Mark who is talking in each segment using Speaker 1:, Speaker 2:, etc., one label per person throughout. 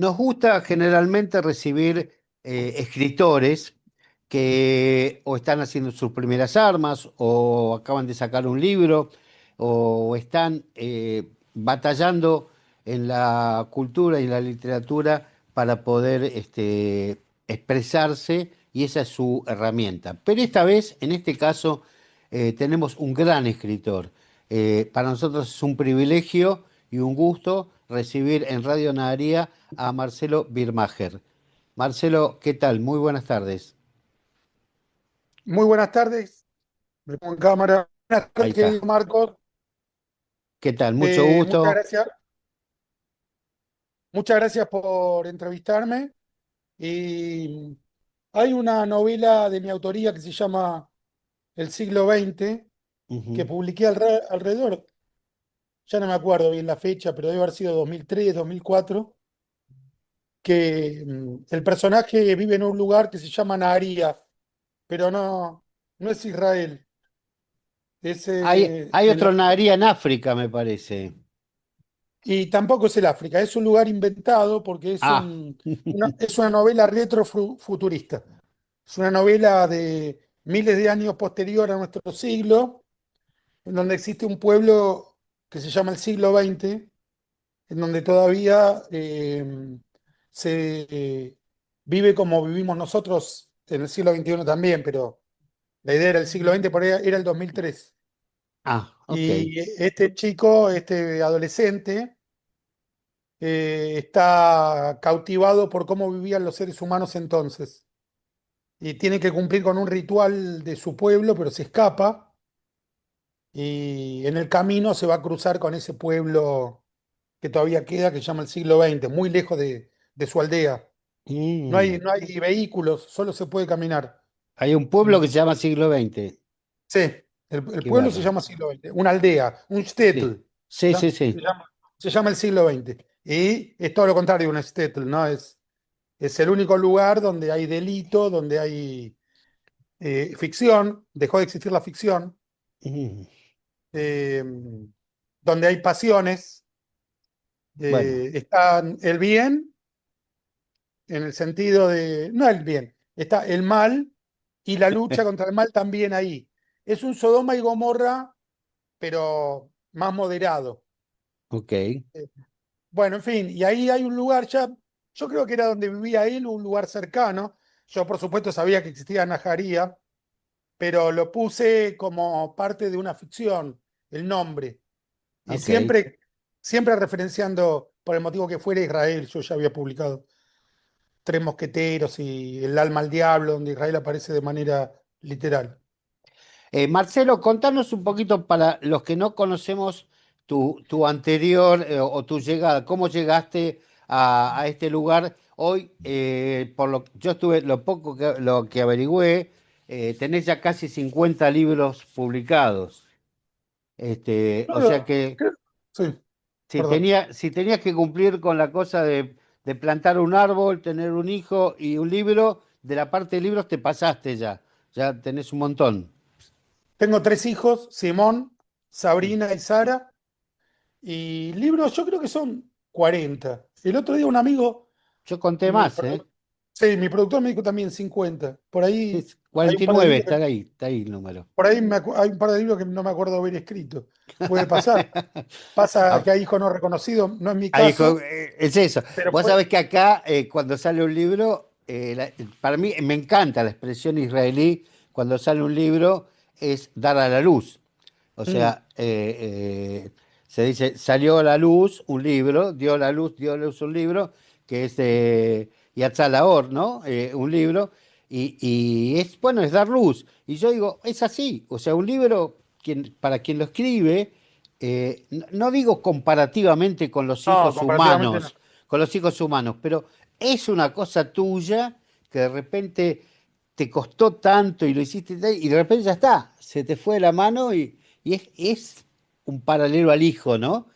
Speaker 1: Nos gusta generalmente recibir escritores que o están haciendo sus primeras armas, o acaban de sacar un libro, o están batallando en la cultura y la literatura para poder expresarse, y esa es su herramienta. Pero esta vez, en este caso, tenemos un gran escritor. Para nosotros es un privilegio y un gusto recibir en Radio Nadaría a Marcelo Birmacher. Marcelo, ¿qué tal? Muy buenas tardes.
Speaker 2: Muy buenas tardes, me pongo en cámara. Buenas
Speaker 1: Ahí
Speaker 2: tardes,
Speaker 1: está.
Speaker 2: querido Marcos.
Speaker 1: ¿Qué tal? Mucho
Speaker 2: Muchas
Speaker 1: gusto.
Speaker 2: gracias, muchas gracias por entrevistarme. Y hay una novela de mi autoría que se llama El siglo XX, que
Speaker 1: Ujú.
Speaker 2: publiqué alrededor, ya no me acuerdo bien la fecha, pero debe haber sido 2003, 2004, que el personaje vive en un lugar que se llama Naharía, pero no es Israel, es
Speaker 1: Hay
Speaker 2: en
Speaker 1: otro Nadaría en África, me parece.
Speaker 2: Y tampoco es el África, es un lugar inventado porque
Speaker 1: Ah,
Speaker 2: es una novela retrofuturista. Es una novela de miles de años posterior a nuestro siglo, en donde existe un pueblo que se llama el siglo XX, en donde todavía se vive como vivimos nosotros en el siglo XXI también, pero la idea era el siglo XX, por ahí era el 2003.
Speaker 1: ok.
Speaker 2: Y este chico, este adolescente, está cautivado por cómo vivían los seres humanos entonces. Y tiene que cumplir con un ritual de su pueblo, pero se escapa y en el camino se va a cruzar con ese pueblo que todavía queda, que se llama el siglo XX, muy lejos de su aldea.
Speaker 1: Mm.
Speaker 2: No hay vehículos, solo se puede caminar.
Speaker 1: Hay un pueblo que se llama Siglo XX.
Speaker 2: Sí, el
Speaker 1: Qué
Speaker 2: pueblo se
Speaker 1: bárbaro.
Speaker 2: llama siglo XX, una aldea, un
Speaker 1: Sí,
Speaker 2: shtetl,
Speaker 1: sí, sí,
Speaker 2: ¿no?
Speaker 1: sí.
Speaker 2: Se llama el siglo XX. Y es todo lo contrario de un shtetl, ¿no? Es el único lugar donde hay delito, donde hay ficción, dejó de existir la ficción,
Speaker 1: Mm.
Speaker 2: eh, donde hay pasiones,
Speaker 1: Bueno,
Speaker 2: está el bien en el sentido de, no el bien, está el mal y la lucha contra el mal también ahí. Es un Sodoma y Gomorra, pero más moderado.
Speaker 1: ok,
Speaker 2: Eh, bueno, en fin, y ahí hay un lugar ya, yo creo que era donde vivía él, un lugar cercano. Yo, por supuesto, sabía que existía Najaría, pero lo puse como parte de una ficción, el nombre. Y
Speaker 1: ok.
Speaker 2: siempre referenciando, por el motivo que fuera Israel, yo ya había publicado Tres Mosqueteros y El alma al diablo, donde Israel aparece de manera literal.
Speaker 1: Marcelo, contanos un poquito para los que no conocemos tu anterior o tu llegada, cómo llegaste a este lugar. Hoy, yo estuve, lo que averigüé, tenés ya casi 50 libros publicados. O
Speaker 2: No,
Speaker 1: sea que
Speaker 2: sí, perdón.
Speaker 1: si tenías que cumplir con la cosa de plantar un árbol, tener un hijo y un libro, de la parte de libros te pasaste ya, ya tenés un montón.
Speaker 2: Tengo tres hijos, Simón, Sabrina y Sara, y libros yo creo que son 40. El otro día un amigo,
Speaker 1: Yo conté
Speaker 2: mi,
Speaker 1: más,
Speaker 2: produ-
Speaker 1: ¿eh?
Speaker 2: sí, mi productor me dijo también 50. Por
Speaker 1: Sí,
Speaker 2: ahí hay un par de
Speaker 1: 49,
Speaker 2: libros
Speaker 1: está ahí el número.
Speaker 2: por ahí hay un par de libros que no me acuerdo haber escrito. Puede pasar. Pasa
Speaker 1: Ah,
Speaker 2: que hay hijos no reconocidos, no es mi
Speaker 1: hijo,
Speaker 2: caso,
Speaker 1: es eso.
Speaker 2: pero
Speaker 1: Vos sabés que acá, cuando sale un libro, para mí me encanta la expresión israelí, cuando sale un libro, es dar a la luz. O
Speaker 2: mm,
Speaker 1: sea, se dice, salió a la luz un libro, dio a la luz un libro, que es Yatza Laor, ¿no? Un libro, y es, bueno, es dar luz. Y yo digo, es así, o sea, un libro, para quien lo escribe, no digo comparativamente
Speaker 2: no, comparativamente no.
Speaker 1: con los hijos humanos, pero es una cosa tuya que de repente te costó tanto y lo hiciste y de repente ya está, se te fue la mano y es un paralelo al hijo, ¿no?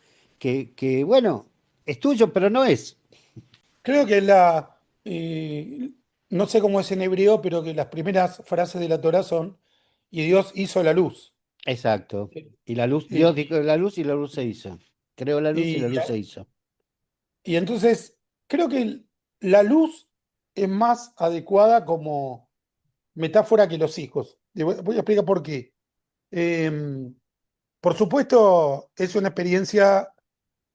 Speaker 1: Bueno, es tuyo, pero no es.
Speaker 2: Creo que no sé cómo es en hebreo, pero que las primeras frases de la Torá son, y Dios hizo la luz.
Speaker 1: Exacto. Y la luz, Dios dijo
Speaker 2: Y,
Speaker 1: la luz y la luz se hizo. Creó la luz y la
Speaker 2: y,
Speaker 1: luz se hizo.
Speaker 2: y entonces, Creo que la luz es más adecuada como metáfora que los hijos. Y voy a explicar por qué. Em, por supuesto, es una experiencia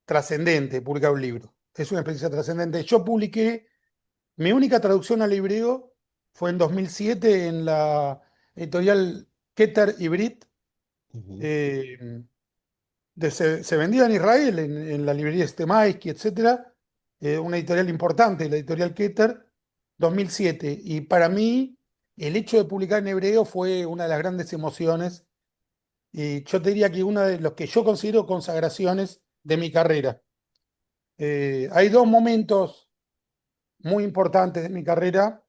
Speaker 2: trascendente publicar un libro. Es una experiencia trascendente. Yo publiqué, mi única traducción al hebreo fue en 2007 en la editorial Keter Ibrit.
Speaker 1: Ujú,
Speaker 2: eh, se vendía en Israel, en la librería Stemaisky, etcétera, una editorial importante, la editorial Keter, 2007. Y para mí, el hecho de publicar en hebreo fue una de las grandes emociones. Y yo te diría que uno de los que yo considero consagraciones de mi carrera. Hay dos momentos muy importantes de mi carrera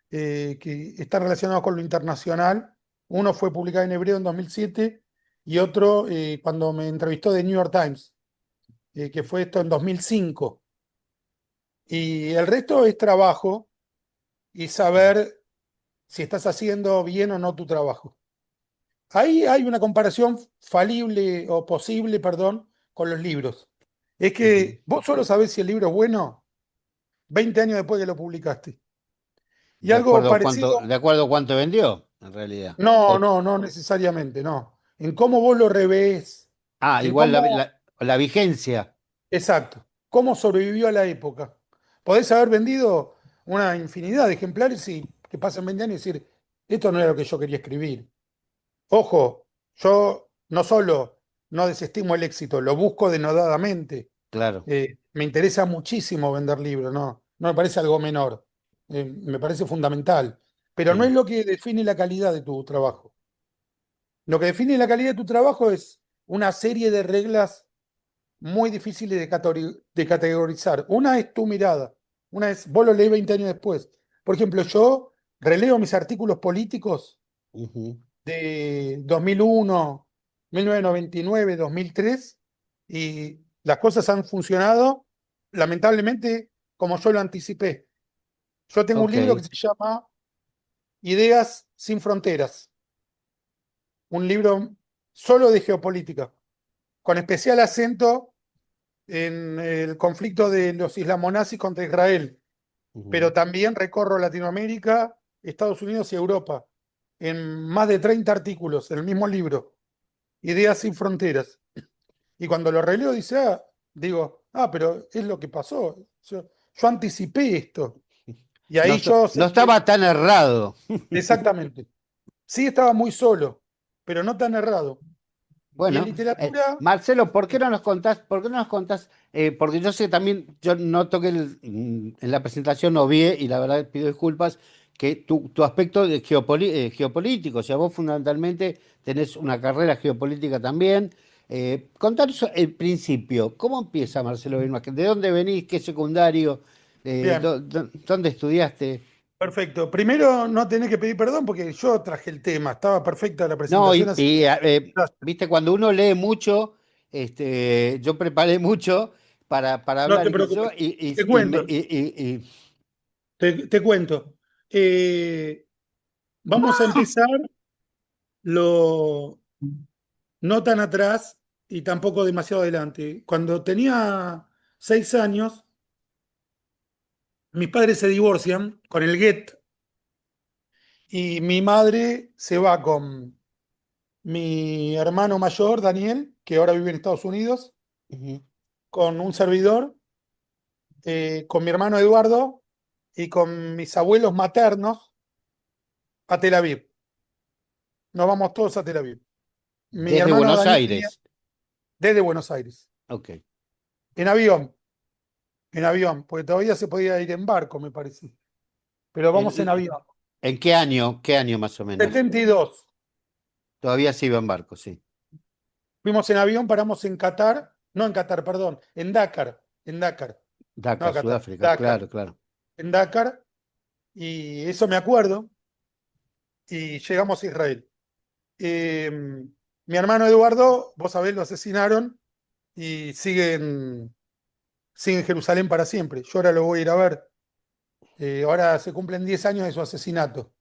Speaker 2: que están relacionados con lo internacional. Uno fue publicado en hebreo en 2007 y otro cuando me entrevistó The New York Times, que fue esto en 2005. Y el resto es trabajo y saber si estás haciendo bien o no tu trabajo. Ahí hay una comparación falible o posible, perdón, con los libros. Es
Speaker 1: ujú.
Speaker 2: que vos solo sabés si el libro es bueno 20 años después que lo publicaste. Y algo parecido,
Speaker 1: De acuerdo a cuánto vendió, en realidad.
Speaker 2: no, no, no necesariamente, no. En cómo vos lo revés, en
Speaker 1: Igual
Speaker 2: cómo,
Speaker 1: la vigencia.
Speaker 2: exacto, cómo sobrevivió a la época. Podés haber vendido una infinidad de ejemplares y que pasen 20 años y decir, esto no era lo que yo quería escribir. Ojo, yo no solo no desestimo el éxito, lo busco denodadamente.
Speaker 1: Claro,
Speaker 2: Me interesa muchísimo vender libros, no, no me parece algo menor. Me parece fundamental. Pero no es
Speaker 1: sí.
Speaker 2: lo que define la calidad de tu trabajo. Lo que define la calidad de tu trabajo es una serie de reglas muy difíciles de categorizar. Una es tu mirada, una es vos lo lees 20 años después. Por ejemplo, yo releo mis artículos políticos
Speaker 1: Ujú,
Speaker 2: de 2001, 1999, 2003 y las cosas han funcionado lamentablemente como yo lo anticipé. Yo tengo un
Speaker 1: ok,
Speaker 2: libro que se llama Ideas sin fronteras, un libro solo de geopolítica, con especial acento en el conflicto de los islamonazis contra Israel, pero
Speaker 1: ujú,
Speaker 2: también recorro Latinoamérica, Estados Unidos y Europa en más de 30 artículos en el mismo libro, Ideas sin fronteras. Y cuando lo releo digo, pero es lo que pasó. Yo anticipé esto. Y
Speaker 1: no,
Speaker 2: ahí yo
Speaker 1: no
Speaker 2: sé que,
Speaker 1: estaba tan errado.
Speaker 2: exactamente, sí estaba muy solo, pero no tan errado. Y en
Speaker 1: Bueno,
Speaker 2: literatura,
Speaker 1: Marcelo, por qué no nos contás? Porque yo sé también, yo noto que en la presentación no vi, y la verdad pido disculpas, que tu aspecto de geopolítico, o sea, vos fundamentalmente tenés una carrera geopolítica también. Contanos el principio, ¿cómo empieza Marcelo Birma? ¿De dónde venís? ¿Qué secundario?
Speaker 2: bien,
Speaker 1: ¿Dónde estudiaste?
Speaker 2: perfecto. Primero no tenés que pedir perdón porque yo traje el tema, estaba perfecta la
Speaker 1: No,
Speaker 2: presentación, así que
Speaker 1: viste, cuando uno lee mucho, yo preparé mucho para
Speaker 2: no
Speaker 1: hablar
Speaker 2: te
Speaker 1: y qué sé yo,
Speaker 2: preocupes. Te cuento, te cuento. Eh, Vamos a empezar lo no tan atrás y tampoco demasiado adelante. Cuando tenía 6 años, mis padres se divorcian con el Get y mi madre se va con mi hermano mayor, Daniel, que ahora vive en Estados Unidos,
Speaker 1: ujú,
Speaker 2: con un servidor, con mi hermano Eduardo y con mis abuelos maternos a Tel Aviv. Nos vamos todos a Tel Aviv. Mi
Speaker 1: desde
Speaker 2: hermano
Speaker 1: Buenos
Speaker 2: Daniel tenía
Speaker 1: Aires.
Speaker 2: desde Buenos Aires,
Speaker 1: Ok.
Speaker 2: en avión, porque todavía se podía ir en barco, me parece. Pero vamos en
Speaker 1: ¿En,
Speaker 2: avión.
Speaker 1: en qué año más o menos?
Speaker 2: 72.
Speaker 1: Todavía se iba en barco, sí.
Speaker 2: Fuimos en avión, paramos en Qatar, no en Qatar, perdón, en Dakar, no
Speaker 1: Dakar,
Speaker 2: Qatar,
Speaker 1: Sudáfrica,
Speaker 2: Dakar,
Speaker 1: claro, claro.
Speaker 2: en Dakar, y eso me acuerdo, y llegamos a Israel. Eh, Mi hermano Eduardo, vos sabés, lo asesinaron y sigue en Jerusalén para siempre. Yo ahora lo voy a ir a ver. Ahora se cumplen 10 años de su asesinato,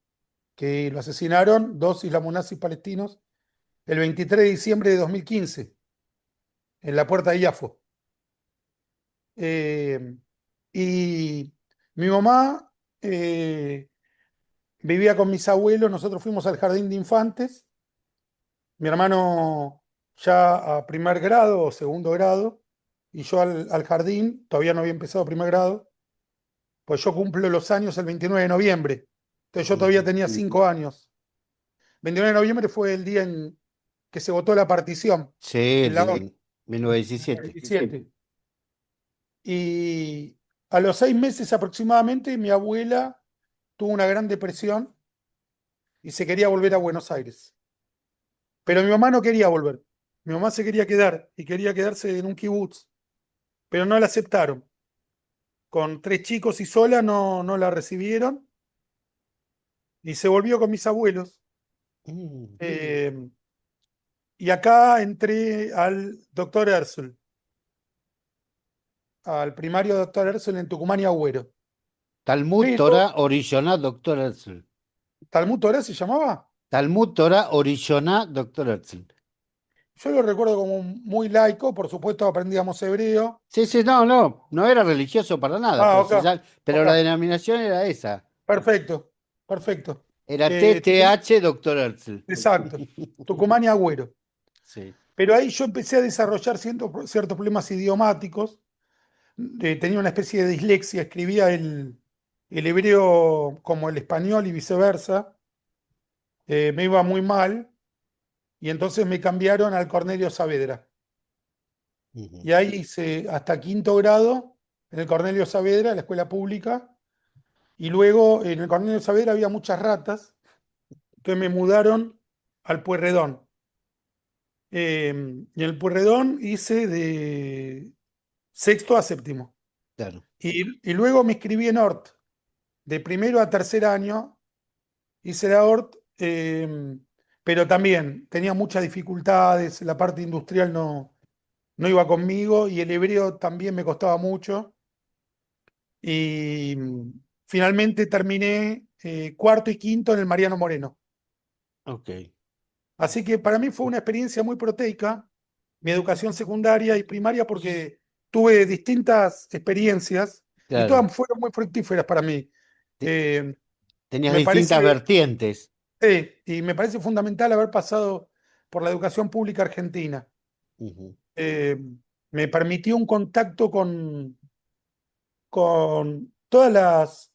Speaker 2: que lo asesinaron dos islamonazis palestinos el 23 de diciembre de 2015 en la puerta de Yafo. Eh, Y mi mamá vivía con mis abuelos, nosotros fuimos al jardín de infantes, mi hermano ya a primer grado o segundo grado, y yo al jardín, todavía no había empezado primer grado, pues yo cumplo los años el 29 de noviembre, entonces yo todavía
Speaker 1: Ujú.
Speaker 2: tenía 5 años. 29 de noviembre fue el día en que se votó la partición,
Speaker 1: Sí,
Speaker 2: en la ONU,
Speaker 1: de
Speaker 2: en el
Speaker 1: 1917.
Speaker 2: 17. Y a los 6 meses aproximadamente, mi abuela tuvo una gran depresión y se quería volver a Buenos Aires. Pero mi mamá no quería volver. Mi mamá se quería quedar y quería quedarse en un kibutz, pero no la aceptaron. Con 3 chicos y sola no la recibieron y se volvió con mis abuelos.
Speaker 1: Mm,
Speaker 2: Eh, y acá entré al doctor Herzl, al primario doctor Herzl en Tucumán y Agüero.
Speaker 1: Talmud
Speaker 2: Pero,
Speaker 1: Torah Orishoná Doctor Herzl.
Speaker 2: ¿Talmud Torah se llamaba?
Speaker 1: Talmud Torah Orishoná Doctor Herzl.
Speaker 2: Yo lo recuerdo como muy laico, por supuesto aprendíamos hebreo.
Speaker 1: Sí, sí, no, no, no era religioso para nada,
Speaker 2: Ah,
Speaker 1: pero,
Speaker 2: ok,
Speaker 1: pero la
Speaker 2: ok,
Speaker 1: denominación era esa.
Speaker 2: perfecto, perfecto.
Speaker 1: Era
Speaker 2: Tucumán,
Speaker 1: TTH Doctor Herzl.
Speaker 2: exacto, Tucumán y Agüero.
Speaker 1: Sí.
Speaker 2: Pero ahí yo empecé a desarrollar ciertos problemas idiomáticos. Tenía una especie de dislexia, escribía el hebreo como el español y viceversa. Me iba muy mal y entonces me cambiaron al Cornelio Saavedra.
Speaker 1: Ujú.
Speaker 2: Y ahí hice hasta quinto grado en el Cornelio Saavedra, en la escuela pública. Y luego en el Cornelio Saavedra había muchas ratas, entonces me mudaron al Pueyrredón. Y en el Pueyrredón hice de sexto a séptimo.
Speaker 1: Claro,
Speaker 2: Y luego me inscribí en Hort, de primero a tercer año, hice la Hort, pero también tenía muchas dificultades, la parte industrial no iba conmigo y el hebreo también me costaba mucho. Y finalmente terminé cuarto y quinto en el Mariano Moreno.
Speaker 1: ok,
Speaker 2: Así que para mí fue una experiencia muy proteica, mi educación secundaria y primaria, porque tuve distintas experiencias y
Speaker 1: claro.
Speaker 2: todas fueron muy fructíferas para mí.
Speaker 1: Te-
Speaker 2: Eh,
Speaker 1: Tenías
Speaker 2: me
Speaker 1: distintas
Speaker 2: parece,
Speaker 1: vertientes.
Speaker 2: y me parece fundamental haber pasado por la educación pública argentina.
Speaker 1: Ujú,
Speaker 2: Eh, Me permitió un contacto con todas las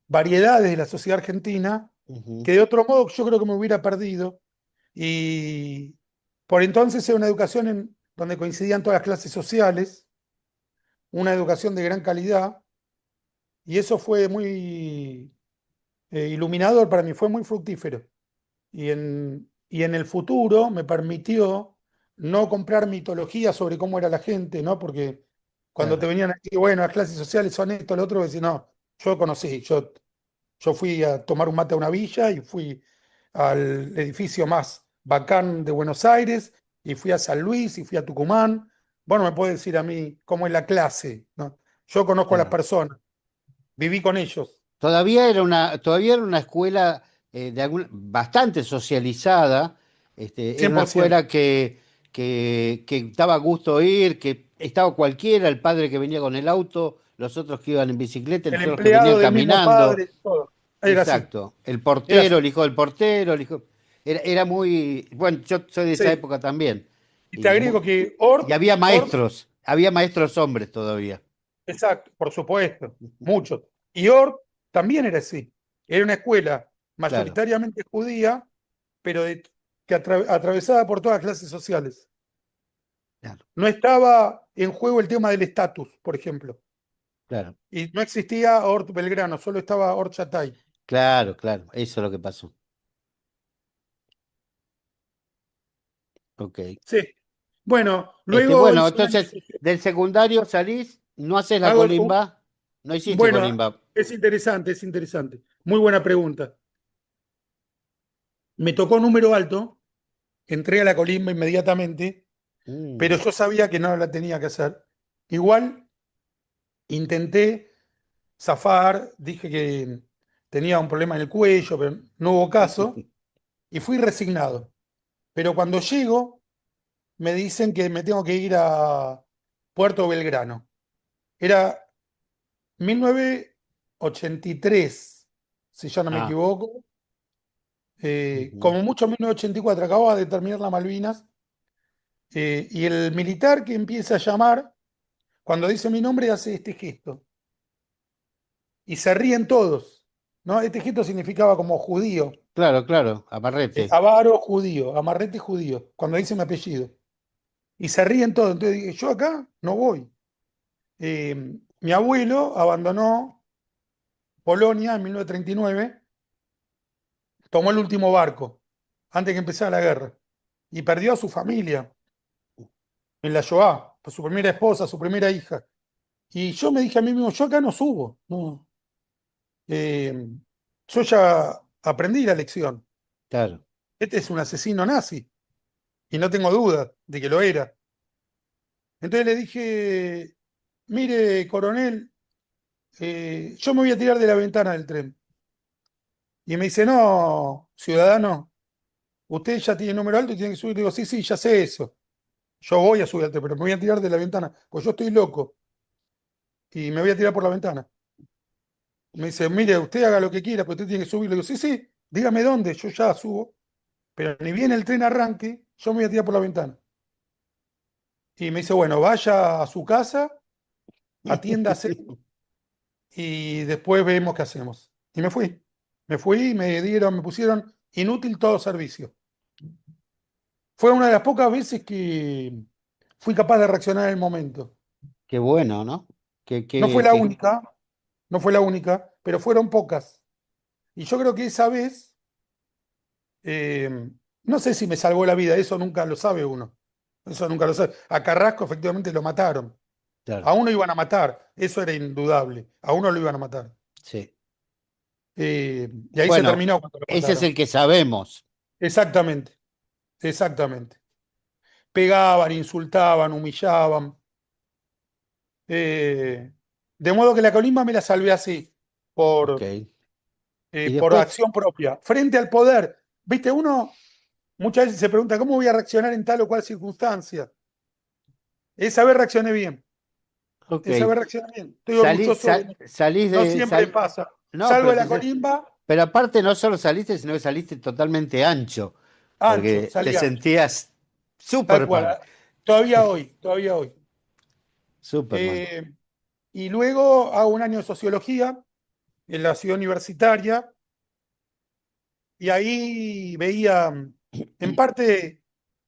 Speaker 2: variedades de la sociedad argentina,
Speaker 1: ujú,
Speaker 2: que de otro modo yo creo que me hubiera perdido. Y por entonces era una educación donde coincidían todas las clases sociales, una educación de gran calidad, y eso fue muy iluminador para mí, fue muy fructífero. Y en el futuro me permitió no comprar mitología sobre cómo era la gente, ¿no? Porque cuando te
Speaker 1: claro,
Speaker 2: venían a decir, bueno, las clases sociales son esto, lo otro, decís, no, yo conocí, yo fui a tomar un mate a una villa y fui al edificio más bacán de Buenos Aires y fui a San Luis y fui a Tucumán. Bueno, me puede decir a mí cómo es la clase, ¿no? Yo conozco a las
Speaker 1: claro.
Speaker 2: personas, viví con ellos,
Speaker 1: Todavía era una escuela bastante socializada. Era una
Speaker 2: 100%.
Speaker 1: escuela que daba gusto ir, que estaba cualquiera, el padre que venía con el auto, los otros que iban en bicicleta,
Speaker 2: El
Speaker 1: los otros que venían
Speaker 2: empleado del mismo
Speaker 1: caminando.
Speaker 2: padre, todo. Era así,
Speaker 1: Exacto. El
Speaker 2: era
Speaker 1: portero,
Speaker 2: así.
Speaker 1: el hijo del portero, era muy. Bueno, yo soy de esa
Speaker 2: Sí.
Speaker 1: época también.
Speaker 2: Y te
Speaker 1: Y,
Speaker 2: agrego que
Speaker 1: y
Speaker 2: Ort,
Speaker 1: había maestros hombres todavía.
Speaker 2: exacto, por supuesto, muchos. Y Ort también era así. Era una escuela
Speaker 1: Claro,
Speaker 2: mayoritariamente judía, pero que atravesada por todas las clases sociales.
Speaker 1: claro,
Speaker 2: No estaba en juego el tema del estatus, por ejemplo.
Speaker 1: claro,
Speaker 2: Y no existía Ort Belgrano, solo estaba Ort Yatay.
Speaker 1: claro, claro. Eso es lo que pasó. Ok.
Speaker 2: Sí. Bueno, luego
Speaker 1: Bueno,
Speaker 2: hice una
Speaker 1: entonces, del secundario salís, no haces la
Speaker 2: hago,
Speaker 1: colimba, no hiciste
Speaker 2: bueno,
Speaker 1: colimba.
Speaker 2: es interesante, es interesante. Muy buena pregunta. Me tocó número alto, entré a la colimba inmediatamente, pero
Speaker 1: Mm,
Speaker 2: yo sabía que no la tenía que hacer. Igual intenté zafar, dije que tenía un problema en el cuello, pero no hubo caso, y fui resignado. Pero cuando llego, me dicen que me tengo que ir a Puerto Belgrano. Era 1983, si ya no me
Speaker 1: Ah,
Speaker 2: equivoco.
Speaker 1: ujú,
Speaker 2: Como mucho 1984, acababa de terminar las Malvinas. Y el militar que empieza a llamar, cuando dice mi nombre, hace este gesto. Y se ríen todos, ¿no? Este gesto significaba como judío,
Speaker 1: claro, claro, amarrete.
Speaker 2: avaro judío, amarrete judío, cuando dice mi apellido. Y se ríen todos. Entonces dije, yo acá no voy. Mi abuelo abandonó Polonia en 1939, tomó el último barco antes de que empezara la guerra y perdió a su familia en la Shoah, pues su primera esposa, su primera hija. Y yo me dije a mí mismo, yo acá no subo. No. Eh, yo ya aprendí la lección.
Speaker 1: Claro.
Speaker 2: Este es un asesino nazi y no tengo duda de que lo era. Entonces le dije, mire, coronel, yo me voy a tirar de la ventana del tren. Y me dice, no, ciudadano, usted ya tiene número alto y tiene que subir. Digo, sí, sí, ya sé eso. Yo voy a subir al tren, pero me voy a tirar de la ventana, pues yo estoy loco y me voy a tirar por la ventana. Me dice, mire, usted haga lo que quiera, pero usted tiene que subir. Le digo, sí, sí, dígame dónde, yo ya subo, pero ni bien el tren arranque, yo me voy a tirar por la ventana. Y me dice, bueno, vaya a su casa, atiéndase y después vemos qué hacemos. Y me fui y me pusieron inútil todo servicio. Fue una de las pocas veces que fui capaz de reaccionar en el momento.
Speaker 1: Qué bueno, ¿no?
Speaker 2: No fue la única, no fue la única, pero fueron pocas. Y yo creo que esa vez, eh, no sé si me salvó la vida, eso nunca lo sabe uno. Eso nunca lo sabe. A Carrasco efectivamente lo mataron.
Speaker 1: Claro,
Speaker 2: A uno iban a matar, eso era indudable. A uno lo iban a matar.
Speaker 1: sí.
Speaker 2: Y ahí se
Speaker 1: Bueno,
Speaker 2: terminó cuando lo
Speaker 1: ese es
Speaker 2: mataron.
Speaker 1: el que sabemos.
Speaker 2: Exactamente, exactamente. Pegaban, insultaban, humillaban. Eh, de modo que la colimba me la salvé así,
Speaker 1: Ok. Y
Speaker 2: por
Speaker 1: después,
Speaker 2: acción propia, frente al poder. Viste, uno muchas veces se pregunta, ¿cómo voy a reaccionar en tal o cual circunstancia? Esa vez reaccioné bien,
Speaker 1: ok.
Speaker 2: esa vez reaccioné bien. Estoy orgulloso de mí.
Speaker 1: Salís
Speaker 2: No
Speaker 1: de.
Speaker 2: siempre pasa.
Speaker 1: No,
Speaker 2: Salgo
Speaker 1: pero
Speaker 2: de la colimba,
Speaker 1: pero aparte no solo saliste, sino que saliste totalmente ancho,
Speaker 2: ancho,
Speaker 1: porque te
Speaker 2: salí ancho.
Speaker 1: sentías
Speaker 2: Tal cual.
Speaker 1: Superman.
Speaker 2: Todavía hoy, todavía hoy.
Speaker 1: Superman.
Speaker 2: Eh, y luego hago un año de sociología en la ciudad universitaria y ahí veía, en parte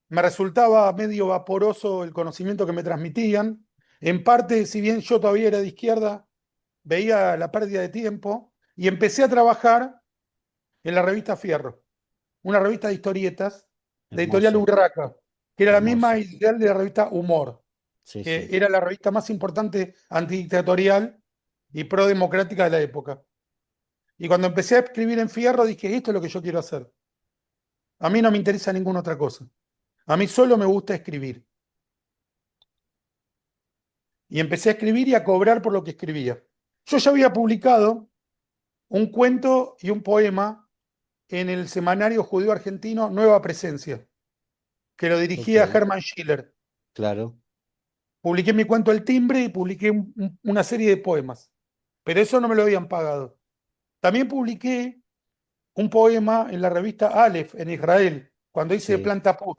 Speaker 2: me resultaba medio vaporoso el conocimiento que me transmitían, en parte, si bien yo todavía era de izquierda, veía la pérdida de tiempo y empecé a trabajar en la revista Fierro, una revista de historietas de editorial
Speaker 1: Hermoso,
Speaker 2: Urraca, que era la misma
Speaker 1: hermoso.
Speaker 2: editorial de la revista Humor,
Speaker 1: Sí,
Speaker 2: que
Speaker 1: sí.
Speaker 2: era la revista más importante antidictatorial y pro-democrática de la época. Y cuando empecé a escribir en Fierro dije, esto es lo que yo quiero hacer. A mí no me interesa ninguna otra cosa. A mí solo me gusta escribir. Y empecé a escribir y a cobrar por lo que escribía. Yo ya había publicado un cuento y un poema en el semanario judío argentino Nueva Presencia, que lo
Speaker 1: Ok,
Speaker 2: dirigía Hermann Schiller.
Speaker 1: claro.
Speaker 2: Publiqué mi cuento El Timbre y publiqué una serie de poemas, pero eso no me lo habían pagado. También publiqué un poema en la revista Aleph en Israel, cuando hice
Speaker 1: Sí,
Speaker 2: Planta Put.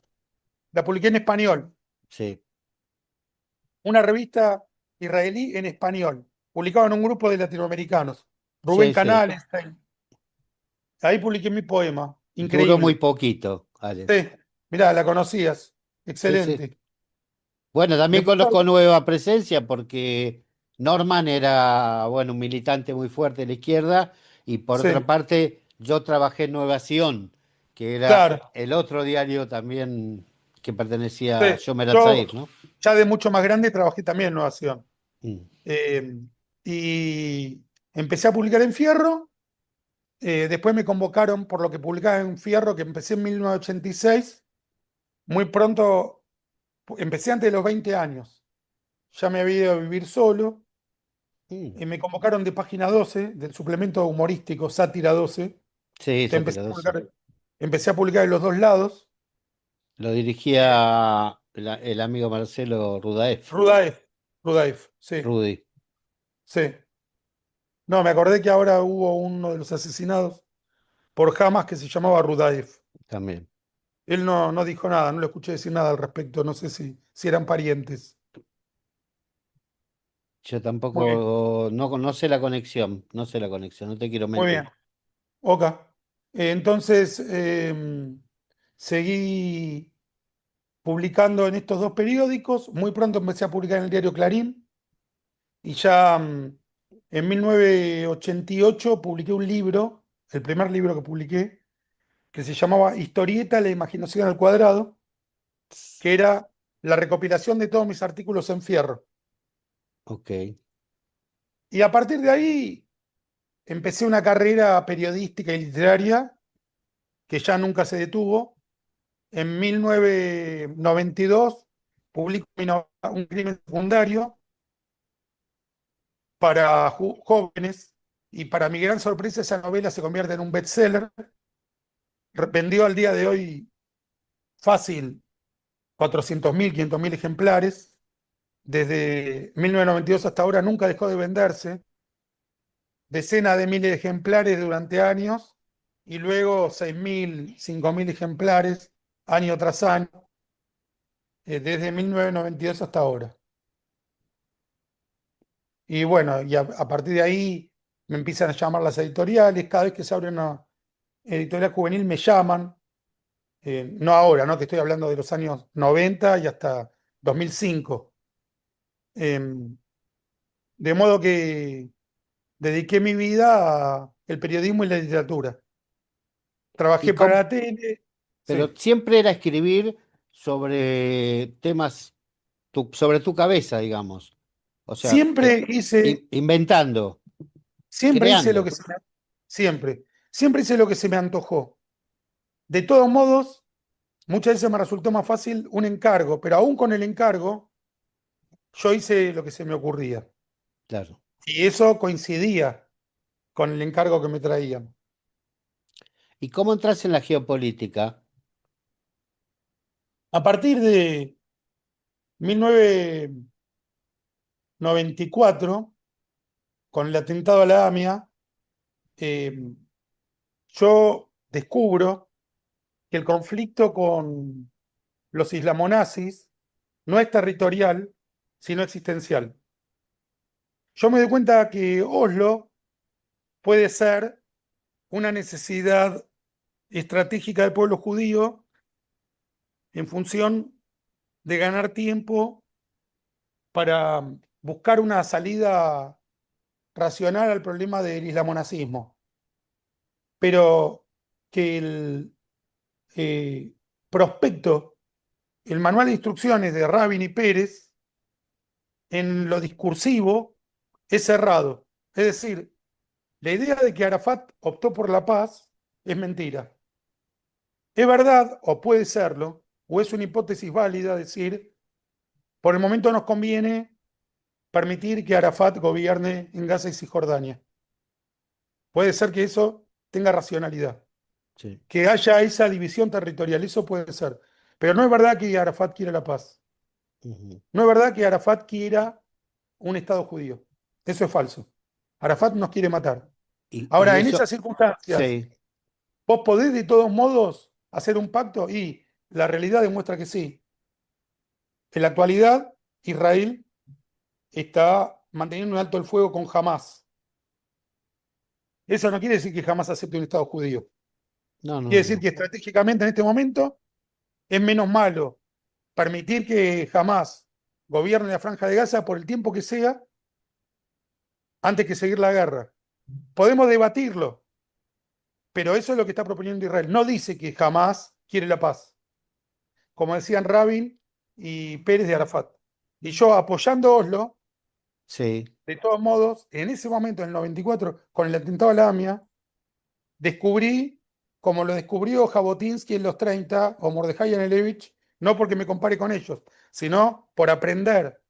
Speaker 2: La publiqué en español,
Speaker 1: sí.
Speaker 2: una revista israelí en español, publicado en un grupo de latinoamericanos. Rubén
Speaker 1: Sí, sí.
Speaker 2: Canales, ahí publiqué mi poema,
Speaker 1: Duró muy
Speaker 2: increíble.
Speaker 1: poquito, Alex.
Speaker 2: Sí, mirá, la conocías,
Speaker 1: Sí, sí.
Speaker 2: excelente.
Speaker 1: Bueno, también
Speaker 2: Después,
Speaker 1: conozco Nueva Presencia porque Norman era, bueno, un militante muy fuerte de la izquierda y por
Speaker 2: sí,
Speaker 1: otra parte yo trabajé en Nueva Sion, que era
Speaker 2: claro,
Speaker 1: el otro diario también que
Speaker 2: sí.
Speaker 1: pertenecía a Shomer
Speaker 2: Yo
Speaker 1: Atzair, ¿no?
Speaker 2: ya de mucho más grande trabajé también en Nueva Acción.
Speaker 1: Mm,
Speaker 2: Eh, y empecé a publicar en Fierro. Después me convocaron por lo que publicaba en Fierro, que empecé en 1986. Muy pronto, empecé antes de los 20 años. Ya me había ido a vivir solo.
Speaker 1: mm.
Speaker 2: Me convocaron de Página 12 del suplemento humorístico Sátira 12.
Speaker 1: Sí,
Speaker 2: Entonces
Speaker 1: Sátira 12.
Speaker 2: empecé a publicar en los dos lados.
Speaker 1: Lo
Speaker 2: Eh,
Speaker 1: dirigía el amigo Marcelo Rudaef,
Speaker 2: Rudaef, Rudaef, sí,
Speaker 1: Rudy.
Speaker 2: sí. No, me acordé que ahora hubo uno de los asesinados por Hamas que se llamaba Rudaev.
Speaker 1: también.
Speaker 2: Él no dijo nada, no le escuché decir nada al respecto, no sé si eran parientes.
Speaker 1: Yo
Speaker 2: Muy bien,
Speaker 1: tampoco, no sé la conexión, no sé la conexión, no te quiero
Speaker 2: muy
Speaker 1: mentir.
Speaker 2: bien. Ok. Entonces, seguí publicando en estos dos periódicos. Muy pronto empecé a publicar en el diario Clarín y ya en 1988 publiqué un libro, el primer libro que publiqué, que se llamaba Historieta, la imaginación al cuadrado, que era la recopilación de todos mis artículos en Fierro.
Speaker 1: Ok.
Speaker 2: Y a partir de ahí empecé una carrera periodística y literaria que ya nunca se detuvo. En 1992 publico un crimen secundario para jóvenes y para mi gran sorpresa esa novela se convierte en un bestseller. Vendió al día de hoy fácil 400.000, 500.000 ejemplares. Desde 1992 hasta ahora nunca dejó de venderse. Decenas de miles de ejemplares durante años y luego 6.000, 5.000 ejemplares año tras año, desde 1992 hasta ahora. Y bueno, a partir de ahí me empiezan a llamar las editoriales. Cada vez que se abre una editorial juvenil me llaman. No ahora, ¿no? Te estoy hablando de los años 90 y hasta 2005. Em, de modo que dediqué mi vida al periodismo y la literatura.
Speaker 1: ¿Y
Speaker 2: Trabajé para
Speaker 1: cómo?
Speaker 2: la tele.
Speaker 1: Pero
Speaker 2: Sí.
Speaker 1: siempre era escribir sobre temas, sobre tu cabeza, digamos. O sea,
Speaker 2: Siempre hice,
Speaker 1: inventando,
Speaker 2: siempre hice lo
Speaker 1: creando.
Speaker 2: que siempre hice lo que se me antojó. De todos modos, muchas veces me resultó más fácil un encargo, pero aún con el encargo, yo hice lo que se me ocurría.
Speaker 1: Claro.
Speaker 2: Y eso coincidía con el encargo que me traían.
Speaker 1: ¿Y cómo entras en la geopolítica?
Speaker 2: A partir de 1994, con el atentado a la AMIA, eh, yo descubro que el conflicto con los islamonazis no es territorial, sino existencial. Yo me doy cuenta que Oslo puede ser una necesidad estratégica del pueblo judío en función de ganar tiempo para buscar una salida racional al problema del islamonazismo, pero que el eh, prospecto, el manual de instrucciones de Rabin y Pérez, en lo discursivo, es cerrado. Es decir, la idea de que Arafat optó por la paz es mentira. Es verdad, o puede serlo, o es una hipótesis válida decir, por el momento nos conviene permitir que Arafat gobierne en Gaza y Cisjordania. Puede ser que eso tenga racionalidad,
Speaker 1: Sí.
Speaker 2: que haya esa división territorial, eso puede ser. Pero no es verdad que Arafat quiera la paz.
Speaker 1: Ujú.
Speaker 2: No es verdad que Arafat quiera un Estado judío. Eso es falso. Arafat nos quiere matar.
Speaker 1: Y
Speaker 2: Ahora, en esas
Speaker 1: eso,
Speaker 2: circunstancias,
Speaker 1: sí.
Speaker 2: ¿vos podés de todos modos hacer un pacto? Y la realidad demuestra que sí. En la actualidad, Israel está manteniendo un alto el fuego con Hamas. Eso no quiere decir que Hamas acepte un Estado judío.
Speaker 1: No, no,
Speaker 2: Quiere decir
Speaker 1: no.
Speaker 2: que estratégicamente en este momento es menos malo permitir que Hamas gobierne la Franja de Gaza por el tiempo que sea antes que seguir la guerra. Podemos debatirlo, pero eso es lo que está proponiendo Israel. No dice que Hamas quiere la paz, como decían Rabin y Pérez de Arafat. Y yo apoyando Oslo,
Speaker 1: Sí.
Speaker 2: de todos modos, en ese momento, en el 94, con el atentado a la AMIA, descubrí, como lo descubrió Jabotinsky en los 30 o Mordejai Anelevich, no porque me compare con ellos, sino por aprender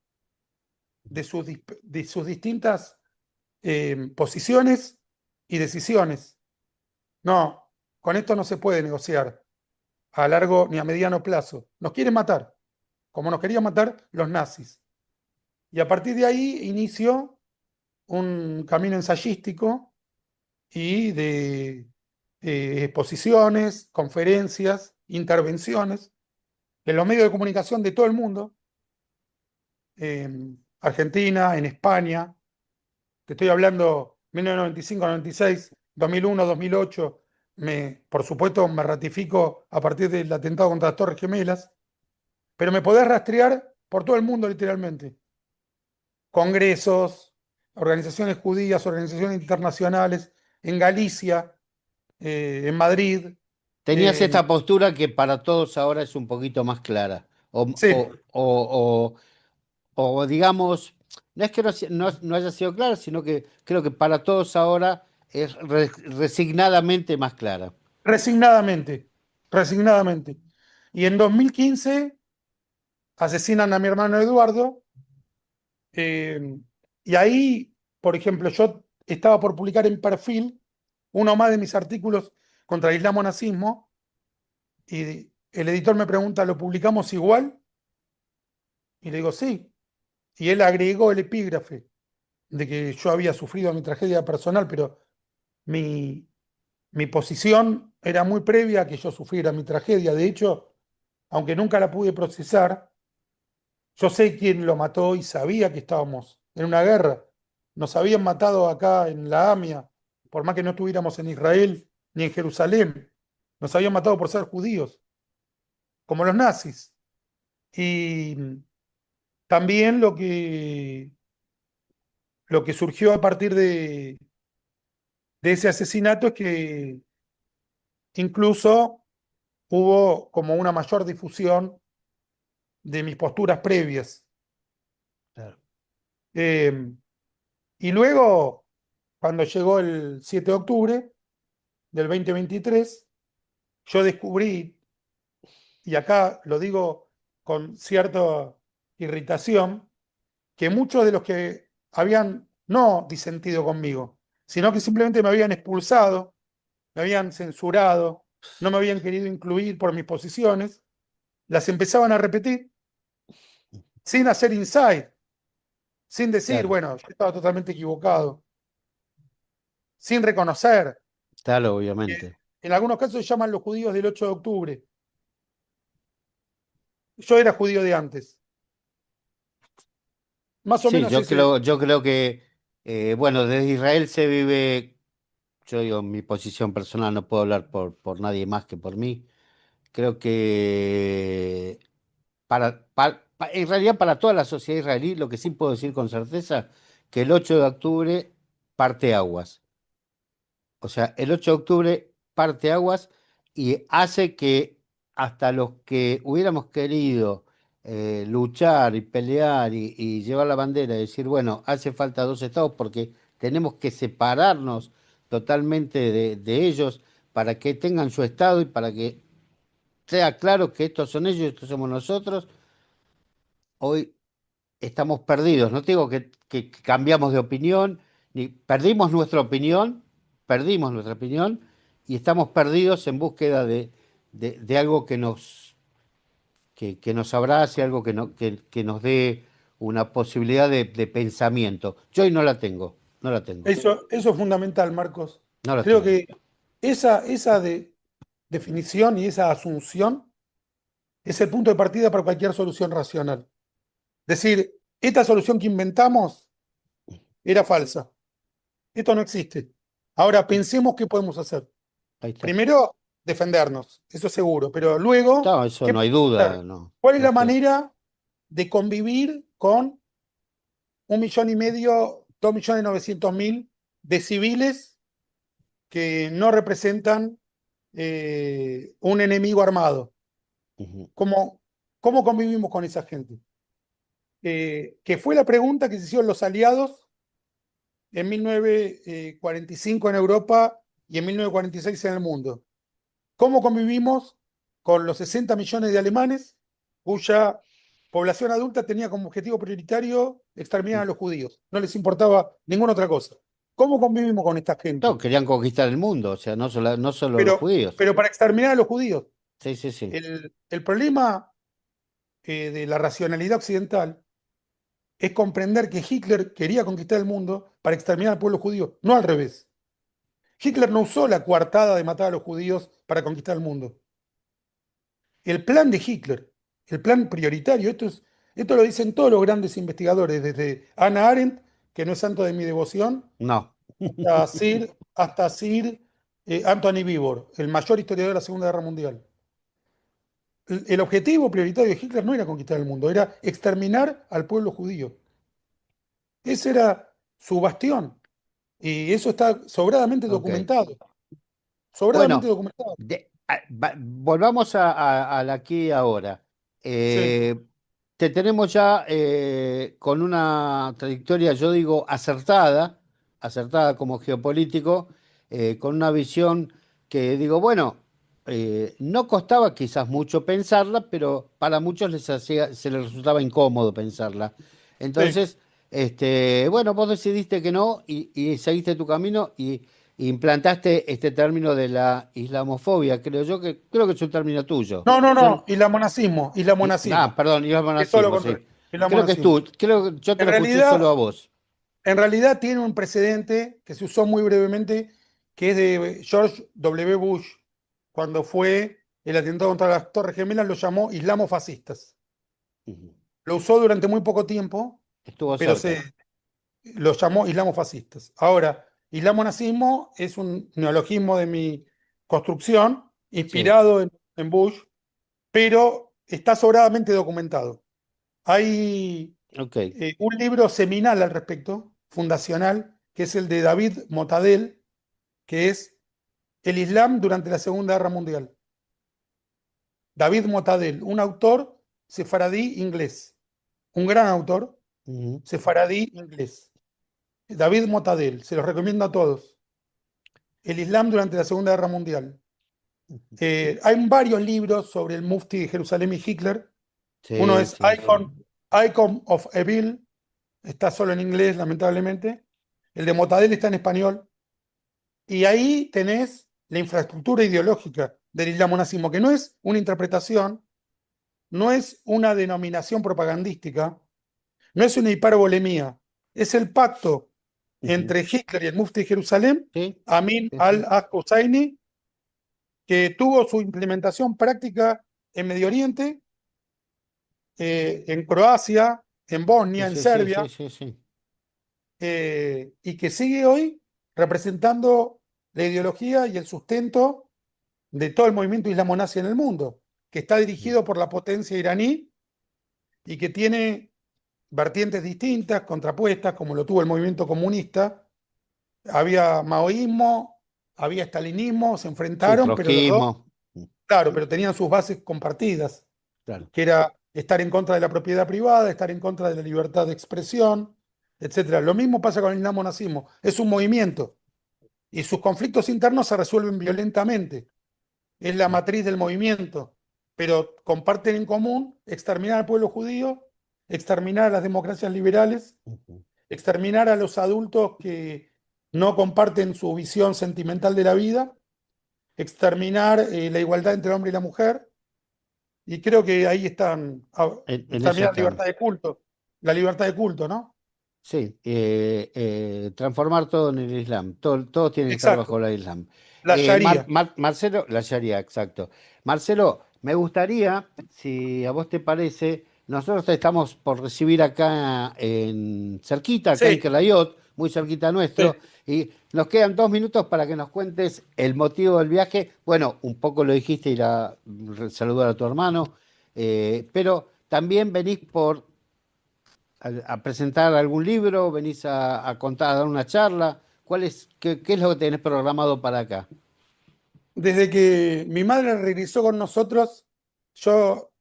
Speaker 2: de sus distintas posiciones y decisiones. No, con esto no se puede negociar a largo ni a mediano plazo. Nos quieren matar, como nos querían matar los nazis. Y a partir de ahí inició un camino ensayístico y de exposiciones, conferencias, intervenciones en los medios de comunicación de todo el mundo, en Argentina, en España. Te estoy hablando 1995, 96, 2001, 2008. Por supuesto, me ratifico a partir del atentado contra las Torres Gemelas, pero me podés rastrear por todo el mundo literalmente. Congresos, organizaciones judías, organizaciones internacionales, en Galicia, en Madrid.
Speaker 1: Tenías esta postura que para todos ahora es un poquito más clara.
Speaker 2: Sí,
Speaker 1: O digamos, no es que no haya sido clara, sino que creo que para todos ahora es resignadamente más clara.
Speaker 2: resignadamente, resignadamente. Y en 2015 asesinan a mi hermano Eduardo. eh, y ahí, por ejemplo, yo estaba por publicar en Perfil uno más de mis artículos contra el islamo-nazismo, y el editor me pregunta, ¿lo publicamos igual? Y le digo, sí. Y él agregó el epígrafe de que yo había sufrido mi tragedia personal, pero mi, mi posición era muy previa a que yo sufriera mi tragedia. De hecho, aunque nunca la pude procesar, yo sé quién lo mató y sabía que estábamos en una guerra. Nos habían matado acá en la AMIA, por más que no estuviéramos en Israel ni en Jerusalén. Nos habían matado por ser judíos, como los nazis. Y también lo que surgió a partir de ese asesinato es que incluso hubo como una mayor difusión de mis posturas previas.
Speaker 1: Claro.
Speaker 2: Eh, y luego, cuando llegó el 7 de octubre del 2023, yo descubrí, y acá lo digo con cierta irritación, que muchos de los que habían no disentido conmigo, sino que simplemente me habían expulsado, me habían censurado, no me habían querido incluir por mis posiciones, las empezaban a repetir sin hacer insight, sin decir,
Speaker 1: Claro,
Speaker 2: bueno, yo estaba totalmente equivocado, sin reconocer.
Speaker 1: claro,
Speaker 2: Que
Speaker 1: obviamente.
Speaker 2: en algunos casos se llaman los judíos del 8 de octubre. Yo era judío de antes. Más o
Speaker 1: Sí,
Speaker 2: menos ese.
Speaker 1: yo creo que, bueno, desde Israel se vive, yo digo, en mi posición personal, no puedo hablar por nadie más que por mí. Creo que en realidad para toda la sociedad israelí, lo que sí puedo decir con certeza, que el 8 de octubre parte aguas. O sea, el 8 de octubre parte aguas y hace que hasta los que hubiéramos querido luchar y pelear y llevar la bandera y decir, bueno, hace falta dos estados porque tenemos que separarnos totalmente de ellos para que tengan su estado y para que sea claro que estos son ellos y estos somos nosotros. Hoy estamos perdidos. No te digo que cambiamos de opinión, ni perdimos nuestra opinión y estamos perdidos en búsqueda de algo que nos abrace, algo que nos dé una posibilidad de pensamiento. Yo hoy no la tengo, no la tengo,
Speaker 2: Eso es fundamental, Marcos.
Speaker 1: no la
Speaker 2: Creo
Speaker 1: tengo.
Speaker 2: que esa definición y esa asunción es el punto de partida para cualquier solución racional. Decir, esta solución que inventamos era falsa. Esto no existe. Ahora pensemos qué podemos hacer.
Speaker 1: Ahí está.
Speaker 2: Primero, defendernos, eso seguro, pero luego,
Speaker 1: No, eso
Speaker 2: ¿qué
Speaker 1: no hay
Speaker 2: podemos
Speaker 1: duda,
Speaker 2: hacer?
Speaker 1: no.
Speaker 2: ¿Cuál es
Speaker 1: Es
Speaker 2: la
Speaker 1: que,
Speaker 2: manera de convivir con 1,5 millones, 2,900,000 de civiles que no representan un enemigo armado?
Speaker 1: ujú,
Speaker 2: ¿Cómo, cómo convivimos con esa gente? Que fue la pregunta que se hicieron los aliados en 1945 en Europa y en 1946 en el mundo. ¿Cómo convivimos con los 60 millones de alemanes cuya población adulta tenía como objetivo prioritario exterminar a los judíos? No les importaba ninguna otra cosa. ¿Cómo convivimos con esta
Speaker 1: no,
Speaker 2: gente?
Speaker 1: querían conquistar el mundo, o sea, no solo los
Speaker 2: Pero,
Speaker 1: judíos.
Speaker 2: pero para exterminar a los judíos.
Speaker 1: Sí, sí, sí.
Speaker 2: El problema de la racionalidad occidental es comprender que Hitler quería conquistar el mundo para exterminar al pueblo judío, no al revés. Hitler no usó la coartada de matar a los judíos para conquistar el mundo. El plan de Hitler, el plan prioritario, esto lo dicen todos los grandes investigadores, desde Hannah Arendt, que no es santo de mi devoción,
Speaker 1: No.
Speaker 2: hasta Sir Anthony Beevor, el mayor historiador de la Segunda Guerra Mundial. El objetivo prioritario de Hitler no era conquistar el mundo, era exterminar al pueblo judío. Ese era su bastión. Y eso está sobradamente
Speaker 1: Ok.
Speaker 2: documentado. Sobradamente
Speaker 1: Bueno,
Speaker 2: documentado.
Speaker 1: volvamos al aquí y ahora.
Speaker 2: Sí,
Speaker 1: Eh, Te tenemos ya con una trayectoria, yo digo, acertada, acertada como geopolítico, con una visión que digo, bueno, no costaba quizás mucho pensarla, pero para muchos se les resultaba incómodo pensarla.
Speaker 2: sí.
Speaker 1: Entonces, bueno, vos decidiste que no y seguiste tu camino y implantaste este término de la islamofobia, creo que es un término tuyo.
Speaker 2: No, no,
Speaker 1: Yo,
Speaker 2: no. Islamonazismo, islamonazismo.
Speaker 1: perdón,
Speaker 2: Es todo lo
Speaker 1: islamismo, sí.
Speaker 2: contrario.
Speaker 1: Creo que es
Speaker 2: Islamonazismo.
Speaker 1: tú, creo que yo te
Speaker 2: En
Speaker 1: lo escuché solo
Speaker 2: realidad,
Speaker 1: a vos.
Speaker 2: en realidad tiene un precedente que se usó muy brevemente, que es de George W. Bush, cuando fue el atentado contra las Torres Gemelas, lo llamó islamofascistas.
Speaker 1: Ujú.
Speaker 2: Lo usó durante muy poco tiempo,
Speaker 1: Estuvo
Speaker 2: pero
Speaker 1: cerca.
Speaker 2: los llamó islamofascistas. Ahora, islamonazismo es un neologismo de mi construcción,
Speaker 1: Sí,
Speaker 2: inspirado en Bush, pero está sobradamente documentado. Hay
Speaker 1: ok.
Speaker 2: un libro seminal al respecto, fundacional, que es el de David Motadel, que es El Islam durante la Segunda Guerra Mundial. David Motadel, un autor sefaradí inglés, un gran autor
Speaker 1: Ujú,
Speaker 2: sefaradí inglés. David Motadel, se los recomiendo a todos. El Islam durante la Segunda Guerra Mundial.
Speaker 1: ujú.
Speaker 2: Hay varios libros sobre el Mufti de Jerusalén y Hitler. Uno
Speaker 1: Sí,
Speaker 2: es
Speaker 1: sí, sí.
Speaker 2: Icon of Evil, está solo en inglés, lamentablemente. El de Motadel está en español. Y ahí tenés la infraestructura ideológica del islamonazismo, que no es una interpretación, no es una denominación propagandística, no es una hipérbolemía, es el pacto
Speaker 1: Ujú.
Speaker 2: entre Hitler y el Mufti de Jerusalén,
Speaker 1: Sí,
Speaker 2: Amin
Speaker 1: sí, sí.
Speaker 2: al-Husseini, que tuvo su implementación práctica en Medio Oriente, en Croacia, en
Speaker 1: Sí,
Speaker 2: Bosnia, en
Speaker 1: sí, sí,
Speaker 2: Serbia,
Speaker 1: sí, sí, sí.
Speaker 2: y que sigue hoy representando la ideología y el sustento de todo el movimiento islamo-nazi en el mundo, que está
Speaker 1: Ujú,
Speaker 2: dirigido por la potencia iraní y que tiene vertientes distintas, contrapuestas, como lo tuvo el movimiento comunista. Había maoísmo, había estalinismo, se
Speaker 1: sí,
Speaker 2: enfrentaron, pero los dos,
Speaker 1: trotskismo.
Speaker 2: claro, pero tenían sus bases compartidas,
Speaker 1: Claro.
Speaker 2: que era estar en contra de la propiedad privada, estar en contra de la libertad de expresión, etcétera. Lo mismo pasa con el islamo-nazismo. Es un movimiento y sus conflictos internos se resuelven violentamente. Es la matriz del movimiento, pero comparten en común exterminar al pueblo judío, exterminar a las democracias liberales,
Speaker 1: Ujú,
Speaker 2: exterminar a los adultos que no comparten su visión sentimental de la vida, exterminar la igualdad entre el hombre y la mujer, y creo que ahí están,
Speaker 1: en eso
Speaker 2: exterminar
Speaker 1: estamos.
Speaker 2: la libertad de culto, ¿no?
Speaker 1: Sí, transformar todo en el Islam, todo tiene que estar bajo
Speaker 2: Exacto,
Speaker 1: la Islam.
Speaker 2: la Sharia.
Speaker 1: Marcelo, la Sharia, exacto. Marcelo, me gustaría, si a vos te parece, nosotros te estamos por recibir acá en cerquita, acá en
Speaker 2: Sí,
Speaker 1: Kelayot, muy cerquita
Speaker 2: sí.
Speaker 1: nuestro, y nos quedan 2 minutos para que nos cuentes el motivo del viaje. Bueno, un poco lo dijiste, ir a saludar a tu hermano, pero también venís por a presentar algún libro, venís a contar, a dar una charla. ¿Qué es lo que tenés programado para acá?
Speaker 2: Desde que mi madre regresó con nosotros, yo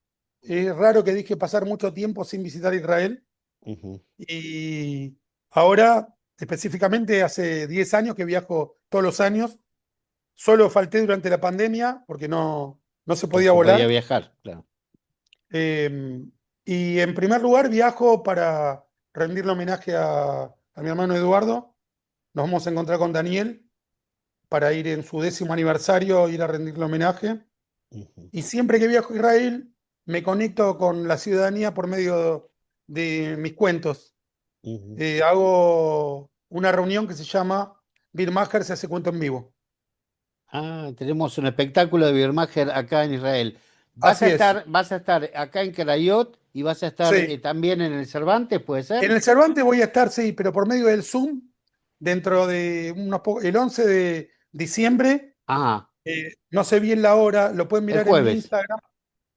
Speaker 2: es raro que dije pasar mucho tiempo sin visitar Israel.
Speaker 1: Ujú.
Speaker 2: Y ahora, específicamente, hace 10 años que viajo todos los años. Solo falté durante la pandemia porque no se
Speaker 1: No
Speaker 2: podía
Speaker 1: se podía
Speaker 2: volar.
Speaker 1: viajar, claro.
Speaker 2: Eh, y en primer lugar viajo para rendirle homenaje a mi hermano Eduardo. Nos vamos a encontrar con Daniel para ir en su 10º aniversario, ir a rendirle homenaje.
Speaker 1: Ujú.
Speaker 2: Y siempre que viajo a Israel, me conecto con la ciudadanía por medio de mis cuentos.
Speaker 1: Ujú.
Speaker 2: Hago una reunión que se llama Birmacher se hace cuento en vivo.
Speaker 1: Ah, tenemos un espectáculo de Biermacher acá en Israel.
Speaker 2: Así es.
Speaker 1: Vas a estar acá en Crayot y vas a estar
Speaker 2: Sí.
Speaker 1: también en el Cervantes, ¿puede
Speaker 2: En
Speaker 1: ser?
Speaker 2: el Cervantes voy a estar, sí, pero por medio del Zoom, dentro de el 11 de diciembre,
Speaker 1: Ah,
Speaker 2: no sé bien la hora, lo pueden
Speaker 1: el
Speaker 2: mirar en mi
Speaker 1: jueves.
Speaker 2: Instagram.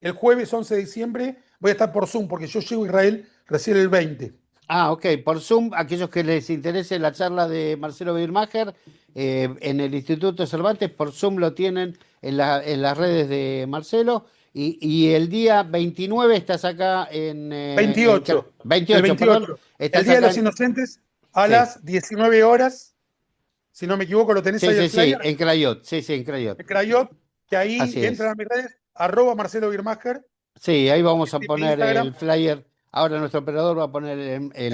Speaker 2: El jueves 11 de diciembre voy a estar por Zoom, porque yo llego a Israel recién el 20.
Speaker 1: Ah, ok, por Zoom, aquellos que les interese la charla de Marcelo Birmacher en el Instituto Cervantes, por Zoom lo tienen en las redes de Marcelo. Y el día 29 estás acá
Speaker 2: 28, el
Speaker 1: 28, perdón,
Speaker 2: 28. El
Speaker 1: estás
Speaker 2: Día de
Speaker 1: acá
Speaker 2: los Inocentes a
Speaker 1: sí,
Speaker 2: las 19 horas, si no me equivoco, lo tenés
Speaker 1: sí,
Speaker 2: ahí el
Speaker 1: sí, sí,
Speaker 2: flyer,
Speaker 1: en Crayot, sí, sí, en Crayot.
Speaker 2: de Crayot, que ahí
Speaker 1: Así
Speaker 2: entran
Speaker 1: es.
Speaker 2: a mis redes, @Marcelo Birmacher,
Speaker 1: Sí, ahí vamos a
Speaker 2: en mi
Speaker 1: poner
Speaker 2: Instagram,
Speaker 1: el flyer. Ahora nuestro operador va a poner
Speaker 2: eso.
Speaker 1: en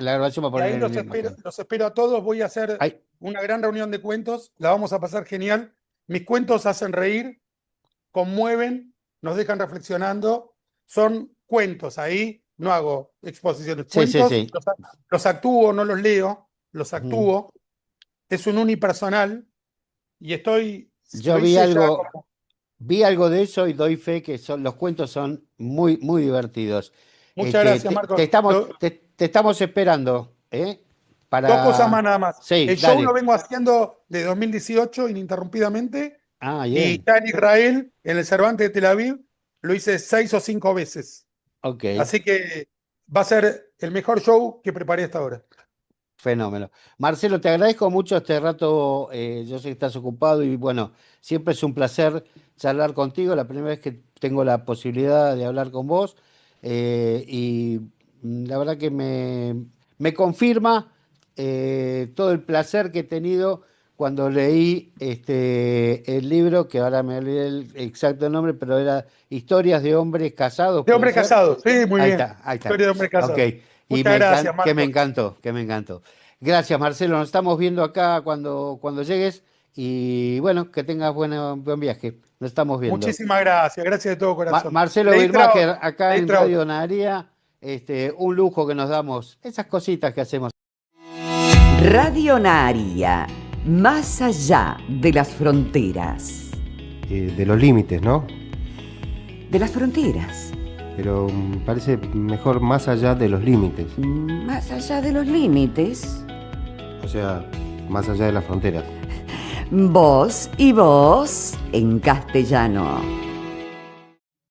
Speaker 1: la grabación, va a
Speaker 2: Y ahí
Speaker 1: poner la imagen.
Speaker 2: los espero a todos. Voy a hacer
Speaker 1: Ay,
Speaker 2: una gran reunión de cuentos. La vamos a pasar genial. Mis cuentos hacen reír, conmueven, nos dejan reflexionando. Son cuentos. Ahí no hago exposiciones.
Speaker 1: sí, sí,
Speaker 2: Cuentos,
Speaker 1: sí.
Speaker 2: los actúo, no los leo, los
Speaker 1: Ujú.
Speaker 2: actúo. Es un unipersonal y
Speaker 1: Yo
Speaker 2: lo hice ya como.
Speaker 1: vi algo de eso y doy fe que los cuentos son muy, muy divertidos.
Speaker 2: Muchas gracias, Marcos.
Speaker 1: Te estamos esperando, ¿eh?
Speaker 2: Dos cosas más
Speaker 1: Para.
Speaker 2: nada más.
Speaker 1: Sí,
Speaker 2: El show lo
Speaker 1: dale.
Speaker 2: vengo haciendo de 2018 ininterrumpidamente.
Speaker 1: Ah,
Speaker 2: Y
Speaker 1: bien.
Speaker 2: ya en Israel, en el Cervantes de Tel Aviv, lo hice 6 o 5 veces.
Speaker 1: Ok.
Speaker 2: Así que va a ser el mejor show que preparé hasta ahora.
Speaker 1: Fenómeno. Marcelo, te agradezco mucho este rato. Yo sé que estás ocupado y bueno, siempre es un placer charlar contigo. La primera vez que tengo la posibilidad de hablar con vos y la verdad que me confirma todo el placer que he tenido cuando leí el libro, que ahora me olvidé el exacto nombre, pero era Historias de hombres casados,
Speaker 2: De
Speaker 1: ¿puede
Speaker 2: hombre
Speaker 1: ser?
Speaker 2: casado. Sí, muy
Speaker 1: Ahí
Speaker 2: bien.
Speaker 1: está, ahí está.
Speaker 2: Historia de hombre
Speaker 1: Ok.
Speaker 2: casado.
Speaker 1: Y
Speaker 2: Muchas gracias,
Speaker 1: que me
Speaker 2: Marcos.
Speaker 1: encantó, que me encantó. Gracias, Marcelo. Nos estamos viendo acá cuando llegues. Y bueno, que tengas buen viaje. Nos estamos viendo.
Speaker 2: Muchísimas gracias. Gracias de todo corazón.
Speaker 1: Marcelo
Speaker 2: Leí
Speaker 1: Birmacher,
Speaker 2: otra.
Speaker 1: acá
Speaker 2: Leí
Speaker 1: en
Speaker 2: otra.
Speaker 1: Radio Naharía, un lujo que nos damos. Esas cositas que hacemos.
Speaker 3: Radio Naharía, más allá de las fronteras.
Speaker 4: De los límites, ¿no?
Speaker 3: De las fronteras.
Speaker 4: Pero parece mejor más allá de los límites,
Speaker 3: Más allá de los límites.
Speaker 4: o sea, más allá de las fronteras.
Speaker 3: Vos y vos en castellano.